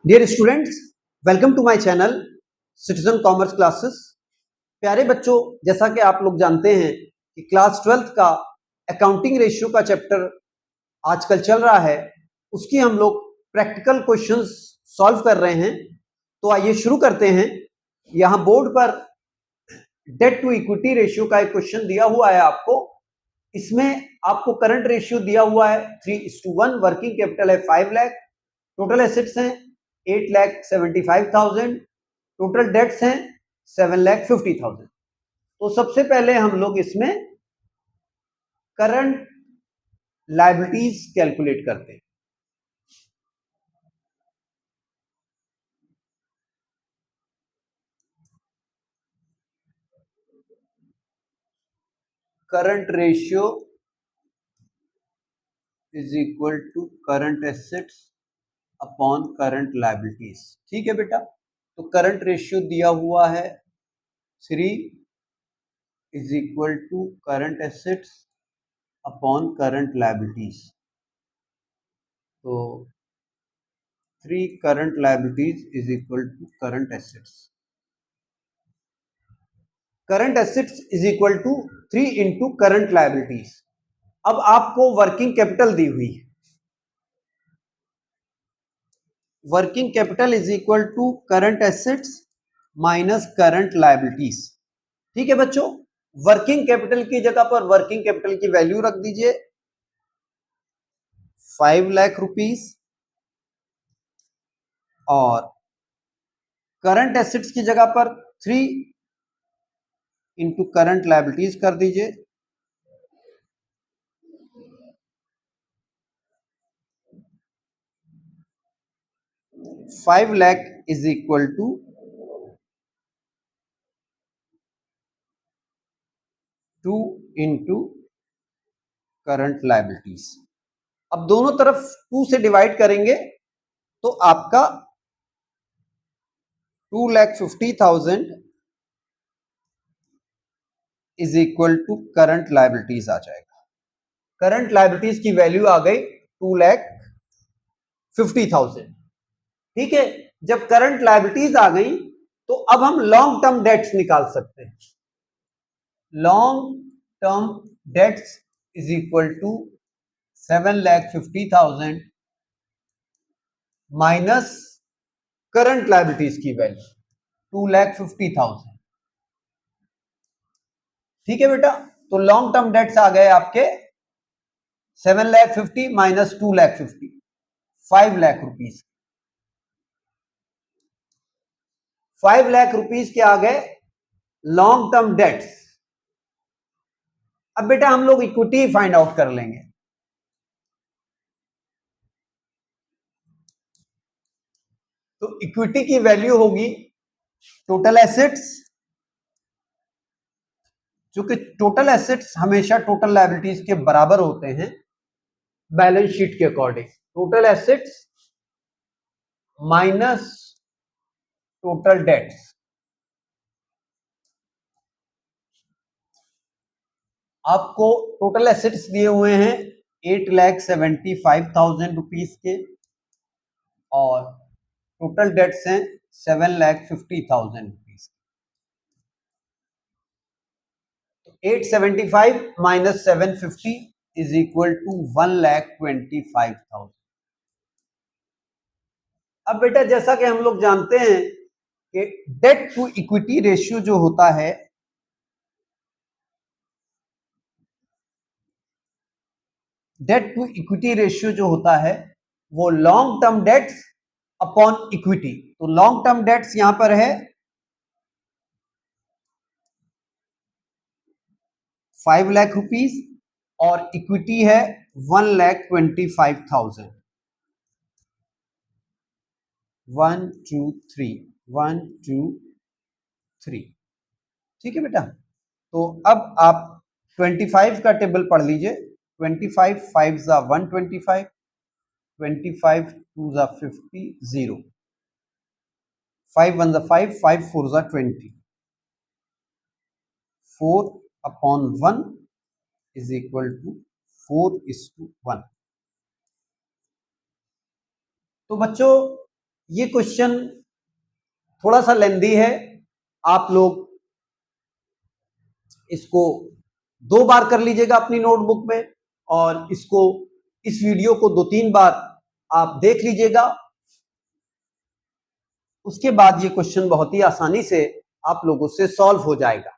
Dear students, welcome to my channel citizen commerce classes. प्यारे बच्चों, जैसा कि आप लोग जानते हैं कि क्लास 12th का अकाउंटिंग रेशियो का चैप्टर आजकल चल रहा है, उसकी हम लोग प्रैक्टिकल क्वेश्चंस सॉल्व कर रहे हैं। तो आइए शुरू करते हैं। यहाँ बोर्ड पर डेट टू इक्विटी रेशियो का एक क्वेश्चन दिया हुआ है आपको। इसमें आपको करंट रेशियो दिया हुआ है 3:1, वर्किंग कैपिटल है 5 लाख, टोटल एसेट्स हैं 8,75,000, टोटल डेट्स हैं 7,50,000। तो सबसे पहले हम लोग इसमें करंट लायबिलिटीज कैलकुलेट करते हैं। Current ratio is equal to current assets upon current liabilities. ठीक है बेटा, तो करंट रेशियो दिया हुआ है 3 is equal to current assets upon current liabilities. तो 3 current liabilities is equal to current assets. Current assets is equal to 3 into current liabilities. अब आपको वर्किंग कैपिटल दी हुई है। Working capital is equal to current assets minus current liabilities. ठीक है बच्चों, working capital की जगह पर वर्किंग कैपिटल की वैल्यू रख दीजिए 5 लाख रुपीस, और करंट एसेट्स की जगह पर 3 इंटू करंट लायबिलिटीज कर दीजिए। 5 lakh is equal to 2 into current liabilities. अब दोनों तरफ 2 से डिवाइड करेंगे तो आपका 2,50,000 is equal to current liabilities आ जाएगा। करंट लायबिलिटीज की वैल्यू आ गई 2,50,000। ठीक है, जब करंट लायबिलिटीज आ गई तो अब हम लॉन्ग टर्म डेट्स निकाल सकते हैं। Long term debts is equal to 7,50,000 minus current liabilities की वैल्यू 2,50,000। ठीक है बेटा, तो लॉन्ग टर्म डेट्स आ गए आपके 7,50,000 minus 2,50,000, 5 lakh rupees. 5 lakh rupees के आ गए लॉन्ग टर्म डेट्स। अब बेटा हम लोग इक्विटी फाइंड आउट कर लेंगे। तो इक्विटी की वैल्यू होगी टोटल एसेट्स, क्योंकि टोटल एसेट्स हमेशा टोटल लायबिलिटीज के बराबर होते हैं बैलेंस शीट के according. Total assets minus total debts. आपको टोटल एसेट्स दिए हुए हैं 8,75,000 रुपीस के, और टोटल डेट्स हैं 7,50,000 rupees. 875 minus 750 is equal to 1,25,000। अब बेटा जैसा कि हम लोग जानते हैं कि डेट टू इक्विटी रेशियो जो होता है, डेट टू इक्विटी रेशियो जो होता है वो long term dates upon equity. तो लॉन्ग टर्म डेट्स यहां पर है 5 लाख रुपीस और इक्विटी है 1,25,000। 1 2 3 1 2 3। ठीक है बेटा, तो अब आप 25 का टेबल पढ़ लीजिए। 25 5 जा 125, 25 2 जा 50, 0, 5 1 जा 5, 5 4 जा 20, 4 अपॉन 1 इज इक्वल टू 4:1। तो बच्चों ये क्वेश्चन थोड़ा सा लेंदी है, आप लोग इसको 2 बार कर लीजिएगा अपनी नोटबुक में, और इस वीडियो को 2-3 बार आप देख लीजिएगा। उसके बाद ये क्वेश्चन बहुत ही आसानी से आप लोगों से सॉल्व हो जाएगा।